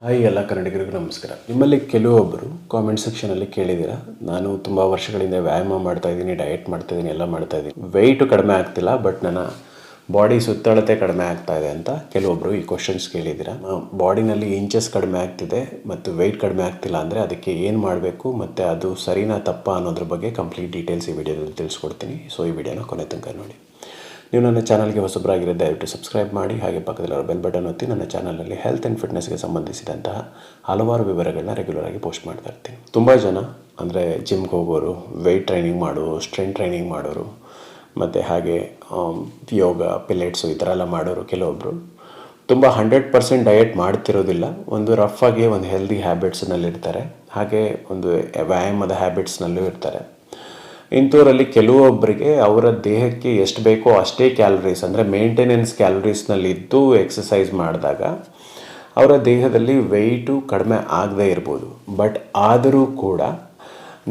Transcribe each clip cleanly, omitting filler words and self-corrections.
Hi ಎಲ್ಲ ಕನ್ನಡಿಗರಿಗೂ ನಮಸ್ಕಾರ. ನಿಮ್ಮಲ್ಲಿ ಕೆಲವೊಬ್ಬರು ಕಾಮೆಂಟ್ ಸೆಕ್ಷನಲ್ಲಿ ಕೇಳಿದ್ದೀರಾ, ನಾನು ತುಂಬ ವರ್ಷಗಳಿಂದ ವ್ಯಾಯಾಮ ಮಾಡ್ತಾಯಿದ್ದೀನಿ, ಡಯಟ್ ಮಾಡ್ತಾಯಿದ್ದೀನಿ, ಎಲ್ಲ ಮಾಡ್ತಾಯಿದ್ದೀನಿ, ವೆಯ್ಟು ಕಡಿಮೆ ಆಗ್ತಿಲ್ಲ, ಬಟ್ ನನ್ನ ಬಾಡಿ ಸುತ್ತಳತೆ ಕಡಿಮೆ ಆಗ್ತಾ ಇದೆ ಅಂತ ಕೆಲವೊಬ್ಬರು ಈ ಕ್ವಶನ್ಸ್ ಕೇಳಿದ್ದೀರಾ. ಬಾಡಿನಲ್ಲಿ ಇಂಚಸ್ ಕಡಿಮೆ ಆಗ್ತಿದೆ ಮತ್ತು ವೆಯ್ಟ್ ಕಡಿಮೆ ಆಗ್ತಿಲ್ಲ ಅಂದರೆ ಅದಕ್ಕೆ ಏನು ಮಾಡಬೇಕು ಮತ್ತು ಅದು ಸರಿನಾ ತಪ್ಪಾ ಅನ್ನೋದ್ರ ಬಗ್ಗೆ ಕಂಪ್ಲೀಟ್ ಡೀಟೇಲ್ಸ್ ಈ ವಿಡಿಯೋದಲ್ಲಿ ತಿಳಿಸ್ಕೊಡ್ತೀನಿ. ಸೊ ಈ ವಿಡಿಯೋನ ಕೊನೆ ತನಕ ನೋಡಿ. ನೀವು ನನ್ನ ಚಾನಲ್ಗೆ ಹೊಸಬರಾಗಿರೋ ದಯವಿಟ್ಟು ಸಬ್ಸ್ಕ್ರೈಬ್ ಮಾಡಿ, ಹಾಗೆ ಪಕ್ಕದಲ್ಲಿರೋ ಬೆಲ್ ಬಟನ್ ಒತ್ತಿ. ನನ್ನ ಚಾನಲಲ್ಲಿ ಹೆಲ್ತ್ ಆ್ಯಂಡ್ ಫಿಟ್ನೆಸ್ಗೆ ಸಂಬಂಧಿಸಿದಂತಹ ಹಲವಾರು ವಿವರಗಳನ್ನ ರೆಗ್ಯುಲರ್ ಆಗಿ ಪೋಸ್ಟ್ ಮಾಡ್ತಾ ಇರ್ತೀನಿ. ತುಂಬ ಜನ ಅಂದರೆ ಜಿಮ್ಗೆ ಹೋಗೋರು, ವೆಯ್ಟ್ ಟ್ರೈನಿಂಗ್ ಮಾಡೋರು, ಸ್ಟ್ರೆಂತ್ ಟ್ರೈನಿಂಗ್ ಮಾಡೋರು, ಮತ್ತು ಹಾಗೆ ಯೋಗ, ಪಿಲೇಟ್ಸು ಈ ಥರ ಎಲ್ಲ ಮಾಡೋರು ಕೆಲವೊಬ್ಬರು ತುಂಬ 100% ಡಯಟ್ ಮಾಡ್ತಿರೋದಿಲ್ಲ. ಒಂದು ರಫ್ ಆಗಿ ಒಂದು ಹೆಲ್ದಿ ಹ್ಯಾಬಿಟ್ಸ್ನಲ್ಲಿರ್ತಾರೆ, ಹಾಗೆ ಒಂದು ವ್ಯಾಯಾಮದ ಹ್ಯಾಬಿಟ್ಸ್ನಲ್ಲೂ ಇರ್ತಾರೆ. ಇಂಥವರಲ್ಲಿ ಕೆಲವೊಬ್ಬರಿಗೆ ಅವರ ದೇಹಕ್ಕೆ ಎಷ್ಟು ಬೇಕೋ ಅಷ್ಟೇ ಕ್ಯಾಲರೀಸ್ ಅಂದರೆ ಮೇಂಟೆನೆನ್ಸ್ ಕ್ಯಾಲರೀಸ್ನಲ್ಲಿ ಇದ್ದು ಎಕ್ಸಸೈಸ್ ಮಾಡಿದಾಗ ಅವರ ದೇಹದಲ್ಲಿ ವೆಯ್ಟು ಕಡಿಮೆ ಆಗದೇ ಇರ್ಬೋದು. ಬಟ್ ಆದರೂ ಕೂಡ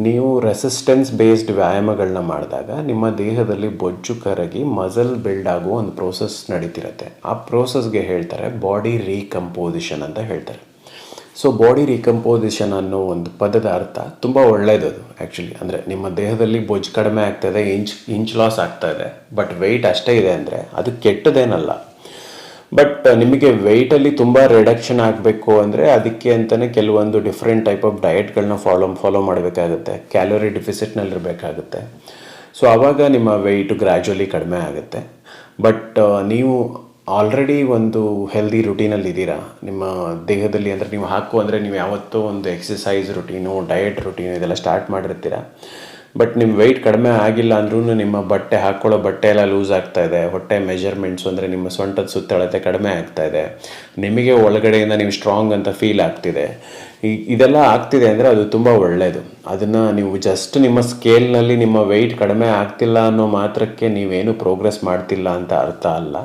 ನೀವು ರೆಸಿಸ್ಟೆನ್ಸ್ ಬೇಸ್ಡ್ ವ್ಯಾಯಾಮಗಳನ್ನ ಮಾಡಿದಾಗ ನಿಮ್ಮ ದೇಹದಲ್ಲಿ ಬೊಜ್ಜು ಕರಗಿ ಮಸಲ್ ಬಿಲ್ಡ್ ಆಗುವ ಒಂದು ಪ್ರೋಸೆಸ್ ನಡೀತಿರುತ್ತೆ. ಆ ಪ್ರೋಸೆಸ್ಗೆ ಹೇಳ್ತಾರೆ ಬಾಡಿ ರೀಕಂಪೋಸಿಷನ್ ಅಂತ ಹೇಳ್ತಾರೆ. ಸೊ ಬಾಡಿ ರೀಕಂಪೋಸಿಷನ್ ಅನ್ನೋ ಒಂದು ಪದದ ಅರ್ಥ ತುಂಬ ಒಳ್ಳೆಯದದು ಆ್ಯಕ್ಚುಲಿ. ಅಂದರೆ ನಿಮ್ಮ ದೇಹದಲ್ಲಿ ಬೊಜ್ಜು ಕಡಿಮೆ ಆಗ್ತಾಯಿದೆ, ಇಂಚ್ ಲಾಸ್ ಆಗ್ತಾಯಿದೆ, ಬಟ್ ವೆಯ್ಟ್ ಅಷ್ಟೇ ಇದೆ ಅಂದರೆ ಅದು ಕೆಟ್ಟದೇನಲ್ಲ. ಬಟ್ ನಿಮಗೆ ವೆಯ್ಟಲ್ಲಿ ತುಂಬ ರಿಡಕ್ಷನ್ ಆಗಬೇಕು ಅಂದರೆ ಅದಕ್ಕೆ ಅಂತಲೇ ಕೆಲವೊಂದು ಡಿಫ್ರೆಂಟ್ ಟೈಪ್ ಆಫ್ ಡಯಟ್ಗಳನ್ನ ಫಾಲೋ ಮಾಡಬೇಕಾಗುತ್ತೆ, ಕ್ಯಾಲೋರಿ ಡಿಫಿಸಿಟ್ನಲ್ಲಿರಬೇಕಾಗುತ್ತೆ. ಸೊ ಆವಾಗ ನಿಮ್ಮ ವೆಯ್ಟು ಗ್ರ್ಯಾಜುವಲಿ ಕಡಿಮೆ ಆಗುತ್ತೆ. ಬಟ್ ನೀವು ಆಲ್ರೆಡಿ ಒಂದು ಹೆಲ್ದಿ ರುಟೀನಲ್ಲಿ ಇದ್ದೀರಾ ನಿಮ್ಮ ದೇಹದಲ್ಲಿ, ಅಂದರೆ ನೀವು ನೀವು ಯಾವತ್ತೋ ಒಂದು ಎಕ್ಸಸೈಸ್ ರುಟೀನು, ಡಯಟ್ ರುಟೀನು ಇದೆಲ್ಲ ಸ್ಟಾರ್ಟ್ ಮಾಡಿರ್ತೀರ. ಬಟ್ ನಿಮ್ಮ ವೆಯ್ಟ್ ಕಡಿಮೆ ಆಗಿಲ್ಲ ಅಂದ್ರೂ ನಿಮ್ಮ ಹಾಕ್ಕೊಳ್ಳೋ ಬಟ್ಟೆ ಎಲ್ಲ ಲೂಸ್ ಆಗ್ತಾಯಿದೆ, ಹೊಟ್ಟೆ ಮೆಜರ್ಮೆಂಟ್ಸು ಅಂದರೆ ನಿಮ್ಮ ಸೊಂಟದ ಸುತ್ತಳತೆ ಕಡಿಮೆ ಆಗ್ತಾಯಿದೆ, ನಿಮಗೆ ಒಳಗಡೆಯಿಂದ ನೀವು ಸ್ಟ್ರಾಂಗ್ ಅಂತ ಫೀಲ್ ಆಗ್ತಿದೆ, ಇದೆಲ್ಲ ಆಗ್ತಿದೆ ಅಂದರೆ ಅದು ತುಂಬ ಒಳ್ಳೆಯದು. ಅದನ್ನು ನೀವು ಜಸ್ಟ್ ನಿಮ್ಮ ಸ್ಕೇಲ್ನಲ್ಲಿ ನಿಮ್ಮ ವೆಯ್ಟ್ ಕಡಿಮೆ ಆಗ್ತಿಲ್ಲ ಅನ್ನೋ ಮಾತ್ರಕ್ಕೆ ನೀವೇನು ಪ್ರೋಗ್ರೆಸ್ ಮಾಡ್ತಿಲ್ಲ ಅಂತ ಅರ್ಥ ಅಲ್ಲ.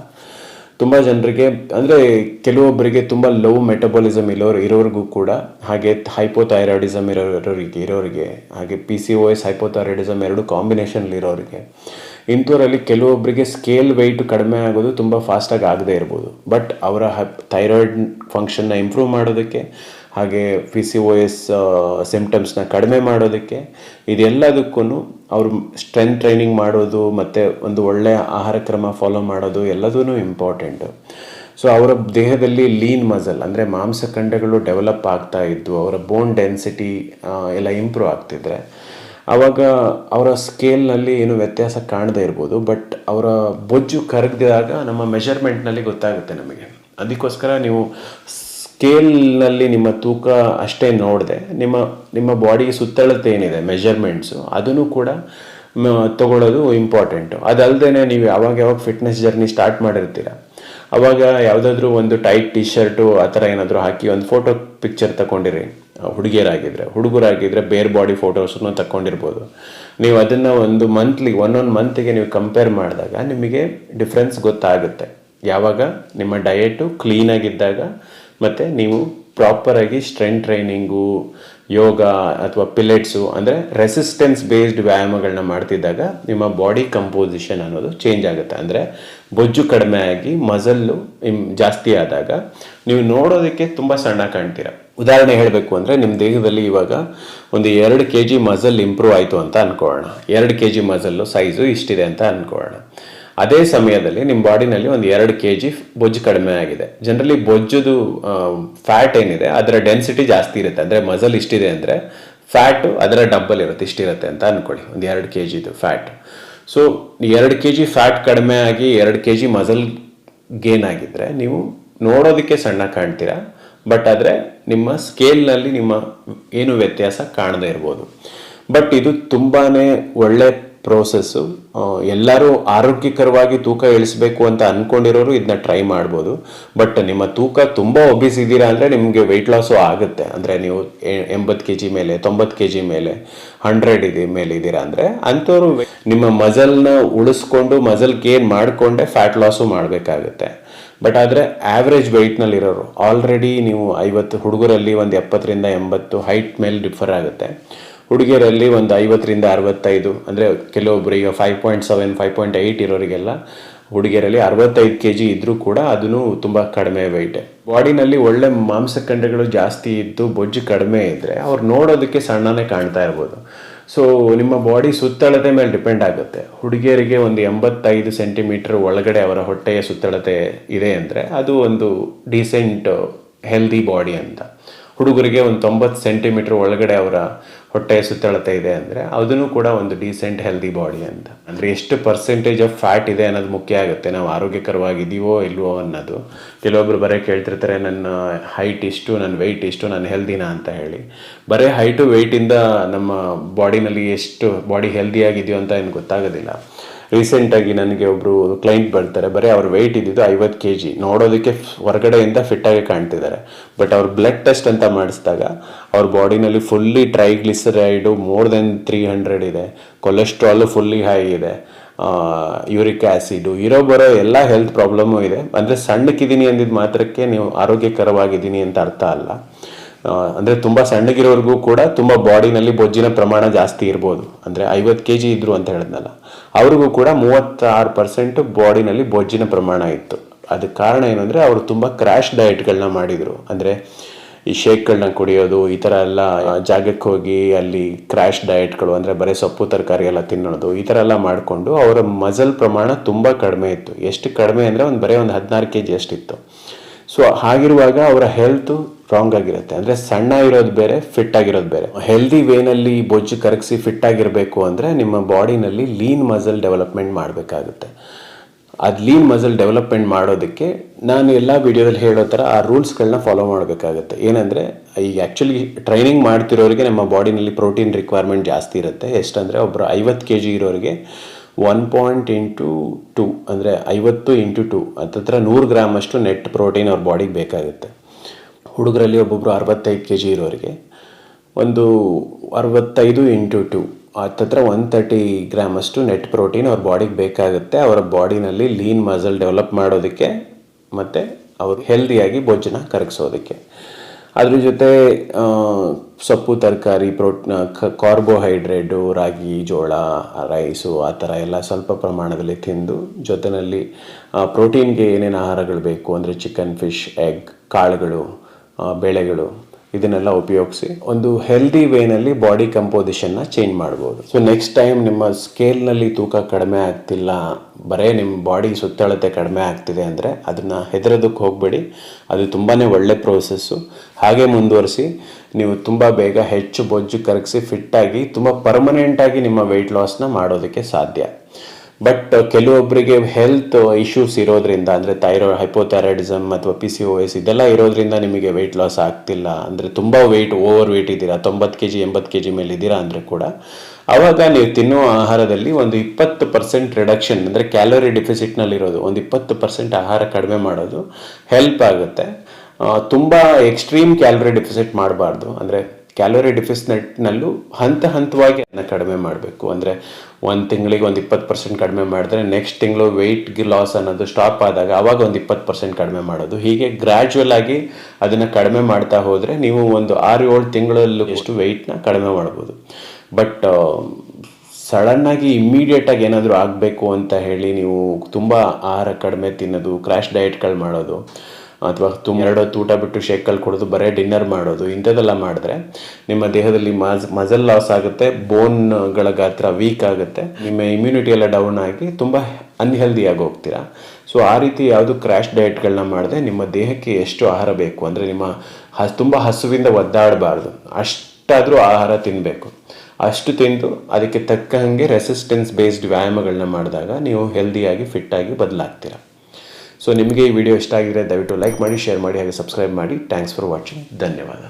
ತುಂಬ ಜನರಿಗೆ ಅಂದರೆ ಕೆಲವೊಬ್ಬರಿಗೆ ತುಂಬ ಲೋ ಮೆಟಬಾಲಿಸಮ್ ಇರೋರಿಗೂ ಕೂಡ, ಹಾಗೆ ಹೈಪೋಥೈರಾಯ್ಡಿಸಮ್ ಇರೋರಿಗೆ ಹಾಗೆ PCOS ಹೈಪೋಥೈರಾಯ್ಡಿಸಮ್ ಎರಡು ಕಾಂಬಿನೇಷನ್ಲಿರೋರಿಗೆ, ಇಂಥವರಲ್ಲಿ ಕೆಲವೊಬ್ಬರಿಗೆ ಸ್ಕೇಲ್ ವೆಯ್ಟ್ ಕಡಿಮೆ ಆಗೋದು ತುಂಬ ಫಾಸ್ಟಾಗಿ ಆಗದೇ ಇರ್ಬೋದು. ಬಟ್ ಅವರ ಥೈರಾಯ್ಡ್ ಫಂಕ್ಷನ್ನ ಇಂಪ್ರೂವ್ ಮಾಡೋದಕ್ಕೆ, ಹಾಗೆ PCOS ಸಿಮ್ಟಮ್ಸ್ನ ಕಡಿಮೆ ಮಾಡೋದಕ್ಕೆ, ಇದೆಲ್ಲದಕ್ಕೂ ಅವರು ಸ್ಟ್ರೆಂತ್ ಟ್ರೈನಿಂಗ್ ಮಾಡೋದು ಮತ್ತು ಒಂದು ಒಳ್ಳೆಯ ಆಹಾರ ಕ್ರಮ ಫಾಲೋ ಮಾಡೋದು ಎಲ್ಲದೂ ಇಂಪಾರ್ಟೆಂಟು. ಸೊ ಅವರ ದೇಹದಲ್ಲಿ ಲೀನ್ ಮಸಲ್ ಅಂದರೆ ಮಾಂಸಖಂಡಗಳು ಡೆವಲಪ್ ಆಗ್ತಾ ಇದ್ದು ಅವರ ಬೋನ್ ಡೆನ್ಸಿಟಿ ಎಲ್ಲ ಇಂಪ್ರೂವ್ ಆಗ್ತಿದ್ರೆ ಆವಾಗ ಅವರ ಸ್ಕೇಲ್ನಲ್ಲಿ ಏನು ವ್ಯತ್ಯಾಸ ಕಾಣದೇ ಇರ್ಬೋದು. ಬಟ್ ಅವರ ಬೊಜ್ಜು ಕರಗಿದಾಗ ನಮ್ಮ ಮೆಷರ್ಮೆಂಟ್ನಲ್ಲಿ ಗೊತ್ತಾಗುತ್ತೆ ನಮಗೆ. ಅದಕ್ಕೋಸ್ಕರ ನೀವು ಸ್ಕೇಲ್ನಲ್ಲಿ ನಿಮ್ಮ ತೂಕ ಅಷ್ಟೇ ನೋಡದೆ ನಿಮ್ಮ ಬಾಡಿಗೆ ಸುತ್ತಳತೆ ಏನಿದೆ ಮೆಷರ್ಮೆಂಟ್ಸು ಅದನ್ನು ಕೂಡ ತಗೊಳ್ಳೋದು ಇಂಪಾರ್ಟೆಂಟು. ಅದಲ್ಲದೆ ನೀವು ಯಾವಾಗ ಫಿಟ್ನೆಸ್ ಜರ್ನಿ ಸ್ಟಾರ್ಟ್ ಮಾಡಿರ್ತೀರ ಆವಾಗ ಯಾವುದಾದ್ರೂ ಒಂದು ಟೈಟ್ ಟಿ ಶರ್ಟು ಆ ಥರ ಏನಾದರೂ ಹಾಕಿ ಒಂದು ಫೋಟೋ ಪಿಕ್ಚರ್ ತಗೊಂಡಿರಿ. ಹುಡುಗರಾಗಿದ್ದರೆ ಬೇರೆ ಬಾಡಿ ಫೋಟೋಸನ್ನು ತಗೊಂಡಿರ್ಬೋದು. ನೀವು ಅದನ್ನು ಒಂದೊಂದು ಮಂತ್ಗೆ ನೀವು ಕಂಪೇರ್ ಮಾಡಿದಾಗ ನಿಮಗೆ ಡಿಫ್ರೆನ್ಸ್ ಗೊತ್ತಾಗುತ್ತೆ. ಯಾವಾಗ ನಿಮ್ಮ ಡಯಟು ಕ್ಲೀನಾಗಿದ್ದಾಗ ಮತ್ತು ನೀವು ಪ್ರಾಪರಾಗಿ ಸ್ಟ್ರೆಂತ್ ಟ್ರೈನಿಂಗು, ಯೋಗ ಅಥವಾ ಪಿಲೆಟ್ಸು ಅಂದರೆ ರೆಸಿಸ್ಟೆನ್ಸ್ ಬೇಸ್ಡ್ ವ್ಯಾಯಾಮಗಳನ್ನ ಮಾಡ್ತಿದ್ದಾಗ ನಿಮ್ಮ ಬಾಡಿ ಕಂಪೋಸಿಷನ್ ಅನ್ನೋದು ಚೇಂಜ್ ಆಗುತ್ತೆ. ಅಂದರೆ ಬೊಜ್ಜು ಕಡಿಮೆ ಆಗಿ ಮಸಲ್ಲು ಜಾಸ್ತಿ ಆದಾಗ ನೀವು ನೋಡೋದಕ್ಕೆ ತುಂಬ ಸಣ್ಣ ಕಾಣ್ತೀರ. ಉದಾಹರಣೆ ಹೇಳಬೇಕು ಅಂದರೆ ನಿಮ್ಮ ದೇಹದಲ್ಲಿ ಇವಾಗ ಒಂದು 2 kg ಮಸಲ್ ಇಂಪ್ರೂವ್ ಆಯಿತು ಅಂತ ಅಂದ್ಕೊಳ್ಳೋಣ. 2 kg ಮಸಲ್ಲು ಸೈಜು ಇಷ್ಟಿದೆ ಅಂತ ಅಂದ್ಕೊಳ್ಳೋಣ. ಅದೇ ಸಮಯದಲ್ಲಿ ನಿಮ್ಮ ಬಾಡಿನಲ್ಲಿ ಒಂದು 2 kg ಬೊಜ್ಜು ಕಡಿಮೆ ಆಗಿದೆ. ಜನರಲಿ ಬೊಜ್ಜುದು ಫ್ಯಾಟ್ ಏನಿದೆ ಅದರ ಡೆನ್ಸಿಟಿ ಜಾಸ್ತಿ ಇರುತ್ತೆ. ಅಂದರೆ ಮಸಲ್ ಇಷ್ಟಿದೆ ಅಂದರೆ ಫ್ಯಾಟು ಅದರ ಡಬ್ಬಲ್ ಇರುತ್ತೆ, ಇಷ್ಟಿರುತ್ತೆ ಅಂತ ಅಂದ್ಕೊಳ್ಳಿ, ಒಂದು 2 kgದು ಫ್ಯಾಟ್. ಸೊ 2 kg ಫ್ಯಾಟ್ ಕಡಿಮೆ ಆಗಿ 2 kg ಮಸಲ್ ಗೇನ್ ಆಗಿದ್ದರೆ ನೀವು ನೋಡೋದಕ್ಕೆ ಸಣ್ಣ ಕಾಣ್ತೀರಾ. ಬಟ್ ಆದರೆ ನಿಮ್ಮ ಸ್ಕೇಲ್ನಲ್ಲಿ ನಿಮ್ಮ ಏನು ವ್ಯತ್ಯಾಸ ಕಾಣದೇ ಇರ್ಬೋದು. ಬಟ್ ಇದು ತುಂಬಾ ಒಳ್ಳೆ ಪ್ರೋಸೆಸ್ಸು. ಎಲ್ಲರೂ ಆರೋಗ್ಯಕರವಾಗಿ ತೂಕ ಇಳಿಸ್ಬೇಕು ಅಂತ ಅಂದ್ಕೊಂಡಿರೋರು ಇದನ್ನ ಟ್ರೈ ಮಾಡ್ಬೋದು. ಬಟ್ ನಿಮ್ಮ ತೂಕ ತುಂಬ ಒಬಿಸ್ ಇದ್ದೀರಾ ಅಂದರೆ ನಿಮಗೆ ವೆಯ್ಟ್ ಲಾಸು ಆಗುತ್ತೆ. ಅಂದರೆ ನೀವು 80 kg ಮೇಲೆ, 90 kg ಮೇಲೆ, 100 ಮೇಲೆ ಇದ್ದೀರಾ ಅಂದರೆ ಅಂಥವ್ರು ನಿಮ್ಮ ಮಸಲ್ನ ಉಳಿಸ್ಕೊಂಡು ಮಸಲ್ ಗೇನ್ ಮಾಡಿಕೊಂಡೇ ಫ್ಯಾಟ್ ಲಾಸು ಮಾಡಬೇಕಾಗುತ್ತೆ. ಬಟ್ ಆದರೆ ಆ್ಯಾವ್ರೇಜ್ ವೆಯ್ಟ್ನಲ್ಲಿರೋರು ಆಲ್ರೆಡಿ ನೀವು 50, ಹುಡುಗರಲ್ಲಿ ಒಂದು 70ರಿಂದ 80 ಹೈಟ್ ಮೇಲೆ ಡಿಫರ್ ಆಗುತ್ತೆ. ಹುಡುಗಿಯರಲ್ಲಿ ಒಂದು 50ರಿಂದ 65, ಅಂದರೆ ಕೆಲವೊಬ್ಬರಿಗೆ 5.7, 5.8 ಇರೋರಿಗೆಲ್ಲ ಹುಡುಗಿಯರಲ್ಲಿ 65 kg ಇದ್ದರೂ ಕೂಡ ಅದೂ ತುಂಬ ಕಡಿಮೆ ವೆಯ್ಟೆ. ಬಾಡಿನಲ್ಲಿ ಒಳ್ಳೆ ಮಾಂಸಖಂಡಗಳು ಜಾಸ್ತಿ ಇದ್ದು ಬೊಜ್ಜು ಕಡಿಮೆ ಇದ್ದರೆ ಅವ್ರು ನೋಡೋದಕ್ಕೆ ಸಣ್ಣನೇ ಕಾಣ್ತಾ ಇರ್ಬೋದು. ಸೊ ನಿಮ್ಮ ಬಾಡಿ ಸುತ್ತಳತೆ ಮೇಲೆ ಡಿಪೆಂಡ್ ಆಗುತ್ತೆ. ಹುಡುಗಿಯರಿಗೆ ಒಂದು 85 ಸೆಂಟಿಮೀಟರ್ ಒಳಗಡೆ ಅವರ ಹೊಟ್ಟೆಯ ಸುತ್ತಳತೆ ಇದೆ ಅಂದರೆ ಅದು ಒಂದು ಡೀಸೆಂಟ್ ಹೆಲ್ದಿ ಬಾಡಿ ಅಂತ. ಹುಡುಗರಿಗೆ ಒಂದು 90 ಸೆಂಟಿಮೀಟರ್ ಒಳಗಡೆ ಅವರ ಹೊಟ್ಟೆಯ ಸುತ್ತಳತೆ ಇದೆ ಅಂದರೆ ಅದನ್ನು ಕೂಡ ಒಂದು ಡೀಸೆಂಟ್ ಹೆಲ್ದಿ ಬಾಡಿ ಅಂತ. ಅಂದರೆ ಎಷ್ಟು ಪರ್ಸೆಂಟೇಜ್ ಆಫ್ ಫ್ಯಾಟ್ ಇದೆ ಅನ್ನೋದು ಮುಖ್ಯ ಆಗುತ್ತೆ, ನಾವು ಆರೋಗ್ಯಕರವಾಗಿದ್ದೀವೋ ಇಲ್ವೋ ಅನ್ನೋದು. ಕೆಲವೊಬ್ರು ಬರೀ ಕೇಳ್ತಿರ್ತಾರೆ, ನನ್ನ ಹೈಟ್ ಇಷ್ಟು, ನನ್ನ ವೆಯ್ಟ್ ಇಷ್ಟು, ನಾನು ಹೆಲ್ದಿನಾ ಅಂತ ಹೇಳಿ. ಬರೀ ಹೈಟು ವೆಯ್ಟಿಂದ ನಮ್ಮ ಬಾಡಿನಲ್ಲಿ ಎಷ್ಟು ಬಾಡಿ ಹೆಲ್ದಿಯಾಗಿದೆಯೋ ಅಂತ ಏನು ಗೊತ್ತಾಗೋದಿಲ್ಲ. ರೀಸೆಂಟಾಗಿ ನನಗೆ ಒಬ್ಬರು ಕ್ಲೈಂಟ್ ಬರ್ತಾರೆ, ಬರೀ ಅವ್ರ ವೆಯ್ಟ್ ಇದ್ದಿದ್ದು 50 kg, ನೋಡೋದಕ್ಕೆ ಹೊರಗಡೆಯಿಂದ ಫಿಟ್ಟಾಗಿ ಕಾಣ್ತಿದ್ದಾರೆ. ಬಟ್ ಅವ್ರ ಬ್ಲಡ್ ಟೆಸ್ಟ್ ಅಂತ ಮಾಡಿಸಿದಾಗ ಅವ್ರ ಬಾಡಿನಲ್ಲಿ ಫುಲ್ಲಿ ಟ್ರೈಗ್ಲಿಸರೈಡು ಮೋರ್ ದೆನ್ 300 ಇದೆ, ಕೊಲೆಸ್ಟ್ರಾಲು ಫುಲ್ಲಿ ಹೈ ಇದೆ, ಯೂರಿಕ್ ಆ್ಯಸಿಡು ಬರೋ ಎಲ್ಲ ಹೆಲ್ತ್ ಪ್ರಾಬ್ಲಮ್ಮು ಇದೆ. ಅಂದರೆ ಸಣ್ಣಕ್ಕಿದ್ದೀನಿ ಅಂದಿದ್ದು ಮಾತ್ರಕ್ಕೆ ನೀವು ಆರೋಗ್ಯಕರವಾಗಿದ್ದೀನಿ ಅಂತ ಅರ್ಥ ಅಲ್ಲ. ಅಂದರೆ ತುಂಬ ಸಣ್ಣಗಿರೋರ್ಗೂ ಕೂಡ ತುಂಬ ಬಾಡಿನಲ್ಲಿ ಬೊಜ್ಜಿನ ಪ್ರಮಾಣ ಜಾಸ್ತಿ ಇರ್ಬೋದು. ಅಂದರೆ 50 kg ಇದ್ರು ಅಂತ ಹೇಳಿದ್ನಲ್ಲ, ಅವ್ರಿಗೂ ಕೂಡ 36% ಬಾಡಿನಲ್ಲಿ ಬೊಜ್ಜಿನ ಪ್ರಮಾಣ ಇತ್ತು. ಅದಕ್ಕೆ ಕಾರಣ ಏನಂದರೆ ಅವರು ತುಂಬ ಕ್ರ್ಯಾಶ್ ಡಯಟ್ಗಳನ್ನ ಮಾಡಿದರು. ಅಂದರೆ ಈ ಶೇಕ್ಗಳನ್ನ ಕುಡಿಯೋದು, ಈ ಥರ ಎಲ್ಲ ಜಾಗಕ್ಕೆ ಹೋಗಿ ಅಲ್ಲಿ ಕ್ರ್ಯಾಶ್ ಡಯಟ್ಗಳು, ಅಂದರೆ ಬರೀ ಸೊಪ್ಪು ತರಕಾರಿ ಎಲ್ಲ ತಿನ್ನೋದು, ಈ ಥರ ಎಲ್ಲ ಮಾಡಿಕೊಂಡು ಅವರ ಮಸಲ್ ಪ್ರಮಾಣ ತುಂಬ ಕಡಿಮೆ ಇತ್ತು. ಎಷ್ಟು ಕಡಿಮೆ ಅಂದರೆ ಬರೀ ಒಂದು 16 kg ಅಷ್ಟಿತ್ತು. ಸೊ ಹಾಗಿರುವಾಗ ಅವರ ಹೆಲ್ತು ರಾಂಗ್ ಆಗಿರುತ್ತೆ. ಅಂದರೆ ಸಣ್ಣ ಇರೋದು ಬೇರೆ, ಫಿಟ್ ಆಗಿರೋದು ಬೇರೆ. ಹೆಲ್ದಿ ವೇನಲ್ಲಿ ಬೊಜ್ಜು ಕರಗಿಸಿ ಫಿಟ್ ಆಗಿರಬೇಕು ಅಂದರೆ ನಿಮ್ಮ ಬಾಡಿನಲ್ಲಿ ಲೀನ್ ಮಸಲ್ ಡೆವಲಪ್ಮೆಂಟ್ ಮಾಡಬೇಕಾಗುತ್ತೆ. ಅದು ಲೀನ್ ಮಸಲ್ ಡೆವಲಪ್ಮೆಂಟ್ ಮಾಡೋದಕ್ಕೆ ನಾನು ಎಲ್ಲ ವಿಡಿಯೋದಲ್ಲಿ ಹೇಳೋ ಥರ ಆ ರೂಲ್ಸ್ಗಳನ್ನ ಫಾಲೋ ಮಾಡಬೇಕಾಗುತ್ತೆ. ಏನಂದರೆ ಈಗ ಆ್ಯಕ್ಚುಲಿ ಟ್ರೈನಿಂಗ್ ಮಾಡ್ತಿರೋರಿಗೆ ನಮ್ಮ ಬಾಡಿನಲ್ಲಿ ಪ್ರೋಟೀನ್ ರಿಕ್ವೈರ್ಮೆಂಟ್ ಜಾಸ್ತಿ ಇರುತ್ತೆ. ಎಷ್ಟಂದರೆ ಒಬ್ಬರು 50 kg ಇರೋರಿಗೆ 1.2 ಅಂದರೆ 50 × 2 ಹತ್ತತ್ರ 100 ಗ್ರಾಮ್ ಅಷ್ಟು ನೆಟ್ ಪ್ರೋಟೀನ್ ಅವ್ರ ಬಾಡಿಗೆ ಬೇಕಾಗುತ್ತೆ. ಹುಡುಗರಲ್ಲಿ ಒಬ್ಬೊಬ್ಬರು 65 kg ಇರೋರಿಗೆ ಒಂದು 65 × 2 ಹತ್ತತ್ರ 130 ಗ್ರಾಮ್ ಅಷ್ಟು ನೆಟ್ ಪ್ರೋಟೀನ್ ಅವ್ರ ಬಾಡಿಗೆ ಬೇಕಾಗುತ್ತೆ, ಅವರ ಬಾಡಿನಲ್ಲಿ ಲೀನ್ ಮಸಲ್ ಡೆವಲಪ್ ಮಾಡೋದಕ್ಕೆ ಮತ್ತು ಅವರು ಹೆಲ್ದಿಯಾಗಿ ಬೊಜ್ಜನ್ನ ಕರಗಿಸೋದಕ್ಕೆ. ಅದ್ರ ಜೊತೆ ಸೊಪ್ಪು ತರಕಾರಿ, ಕಾರ್ಬೋಹೈಡ್ರೇಟು, ರಾಗಿ, ಜೋಳ, ರೈಸು ಆ ಥರ ಎಲ್ಲ ಸ್ವಲ್ಪ ಪ್ರಮಾಣದಲ್ಲಿ ತಿಂದು, ಜೊತೆಯಲ್ಲಿ ಪ್ರೋಟೀನ್ಗೆ ಏನೇನು ಆಹಾರಗಳು ಬೇಕು ಅಂದರೆ ಚಿಕನ್, ಫಿಶ್, ಎಗ್, ಕಾಳುಗಳು, ಬೇಳೆಗಳು ಇದನ್ನೆಲ್ಲ ಉಪಯೋಗಿಸಿ ಒಂದು ಹೆಲ್ದಿ ವೇನಲ್ಲಿ ಬಾಡಿ ಕಂಪೋಸಿಷನ್ನ ಚೇಂಜ್ ಮಾಡ್ಬೋದು. ಸೊ ನೆಕ್ಸ್ಟ್ ಟೈಮ್ ನಿಮ್ಮ ಸ್ಕೇಲ್ನಲ್ಲಿ ತೂಕ ಕಡಿಮೆ ಆಗ್ತಿಲ್ಲ, ಬರೀ ನಿಮ್ಮ ಬಾಡಿ ಸುತ್ತಳತೆ ಕಡಿಮೆ ಆಗ್ತಿದೆ ಅಂದರೆ ಅದನ್ನು ಹೆದರೋದಕ್ಕೆ ಹೋಗಬೇಡಿ. ಅದು ತುಂಬಾ ಒಳ್ಳೆ ಪ್ರೋಸೆಸ್ಸು. ಹಾಗೆ ಮುಂದುವರಿಸಿ ನೀವು ತುಂಬ ಬೇಗ ಹೆಚ್ಚು ಬೊಜ್ಜು ಕರಗಿಸಿ ಫಿಟ್ಟಾಗಿ ತುಂಬ ಪರ್ಮನೆಂಟಾಗಿ ನಿಮ್ಮ ವೆಯ್ಟ್ ಲಾಸ್ನ ಮಾಡೋದಕ್ಕೆ ಸಾಧ್ಯ. ಬಟ್ ಕೆಲವೊಬ್ಬರಿಗೆ ಹೆಲ್ತ್ ಇಶ್ಯೂಸ್ ಇರೋದ್ರಿಂದ, ಅಂದರೆ ಹೈಪೋಥೈರಾಯ್ಡಿಸಮ್ ಅಥವಾ PCOS ಇದೆಲ್ಲ ಇರೋದ್ರಿಂದ ನಿಮಗೆ ವೆಯ್ಟ್ ಲಾಸ್ ಆಗ್ತಿಲ್ಲ, ಅಂದರೆ ತುಂಬ ಓವರ್ ವೆಯ್ಟ್ ಇದ್ದೀರಾ, 90 kg 80 kg ಮೇಲೆ ಇದ್ದೀರಾ ಅಂದರೆ ಕೂಡ ಆವಾಗ ನೀವು ತಿನ್ನೋ ಆಹಾರದಲ್ಲಿ ಒಂದು 20% ರಿಡಕ್ಷನ್, ಅಂದರೆ ಕ್ಯಾಲೋರಿ ಡೆಫಿಸಿಟ್ನಲ್ಲಿರೋದು ಒಂದು 20% ಆಹಾರ ಕಡಿಮೆ ಮಾಡೋದು ಹೆಲ್ಪ್ ಆಗುತ್ತೆ. ತುಂಬ ಎಕ್ಸ್ಟ್ರೀಮ್ ಕ್ಯಾಲೋರಿ ಡೆಫಿಸಿಟ್ ಮಾಡಬಾರ್ದು. ಅಂದರೆ ಕ್ಯಾಲೋರಿ ಡೆಫಿಸಿಟ್ನಲ್ಲೂ ಹಂತವಾಗಿ ಅದನ್ನು ಕಡಿಮೆ ಮಾಡಬೇಕು. ಅಂದರೆ ಒಂದು ತಿಂಗಳಿಗೆ ಒಂದು 20% ಕಡಿಮೆ ಮಾಡಿದ್ರೆ ನೆಕ್ಸ್ಟ್ ತಿಂಗಳು ವೆಯ್ಟ್ ಲಾಸ್ ಅನ್ನೋದು ಸ್ಟಾಪ್ ಆದಾಗ ಆವಾಗ ಒಂದು 20% ಕಡಿಮೆ ಮಾಡೋದು. ಹೀಗೆ ಗ್ರ್ಯಾಜುವಲ್ ಆಗಿ ಅದನ್ನು ಕಡಿಮೆ ಮಾಡ್ತಾ ಹೋದರೆ ನೀವು ಒಂದು 6-7 ತಿಂಗಳಲ್ಲೂ ಎಷ್ಟು ವೆಯ್ಟ್ನ ಕಡಿಮೆ ಮಾಡ್ಬೋದು. ಬಟ್ ಸಡನ್ನಾಗಿ ಇಮ್ಮಿಡಿಯೇಟಾಗಿ ಏನಾದರೂ ಆಗಬೇಕು ಅಂತ ಹೇಳಿ ನೀವು ತುಂಬ ಆಹಾರ ಕಡಿಮೆ ತಿನ್ನೋದು, ಕ್ರ್ಯಾಶ್ ಡಯಟ್ಗಳು ಮಾಡೋದು, ಅಥವಾ ಎರಡು ಊಟ ಬಿಟ್ಟು ಶೇಕಲ್ಲಿ ಕೊಡೋದು, ಬರೀ ಡಿನ್ನರ್ ಮಾಡೋದು, ಇಂಥದ್ದೆಲ್ಲ ಮಾಡಿದ್ರೆ ನಿಮ್ಮ ದೇಹದಲ್ಲಿ ಮಸಲ್ ಲಾಸ್ ಆಗುತ್ತೆ, ಬೋನ್ಗಳ ಗಾತ್ರ ವೀಕ್ ಆಗುತ್ತೆ, ನಿಮ್ಮ ಇಮ್ಯುನಿಟಿ ಎಲ್ಲ ಡೌನ್ ಆಗಿ ತುಂಬ ಅನ್ಹೆಲ್ದಿಯಾಗಿ ಹೋಗ್ತೀರಾ. ಸೊ ಆ ರೀತಿ ಯಾವುದು ಕ್ರ್ಯಾಶ್ ಡಯಟ್ಗಳನ್ನ ಮಾಡಿದೆ ನಿಮ್ಮ ದೇಹಕ್ಕೆ ಎಷ್ಟು ಆಹಾರ ಬೇಕು, ಅಂದರೆ ನಿಮ್ಮ ತುಂಬ ಹಸುವಿಂದ ಒದ್ದಾಡಬಾರ್ದು, ಅಷ್ಟಾದರೂ ಆಹಾರ ತಿನ್ನಬೇಕು. ಅಷ್ಟು ತಿಂದು ಅದಕ್ಕೆ ತಕ್ಕ ಹಾಗೆ ರೆಸಿಸ್ಟೆನ್ಸ್ ಬೇಸ್ಡ್ ವ್ಯಾಯಾಮಗಳನ್ನ ಮಾಡಿದಾಗ ನೀವು ಹೆಲ್ದಿಯಾಗಿ ಫಿಟ್ಟಾಗಿ ಬದಲಾಗ್ತೀರಾ. ಸೊ ನಿಮಗೆ ಈ ವಿಡಿಯೋ ಇಷ್ಟ ಆಗಿದ್ರೆ ದಯವಿಟ್ಟು ಲೈಕ್ ಮಾಡಿ, ಶೇರ್ ಮಾಡಿ, ಹಾಗೆ ಸಬ್ಸ್ಕ್ರೈಬ್ ಮಾಡಿ. Thanks for watching. ಧನ್ಯವಾದ.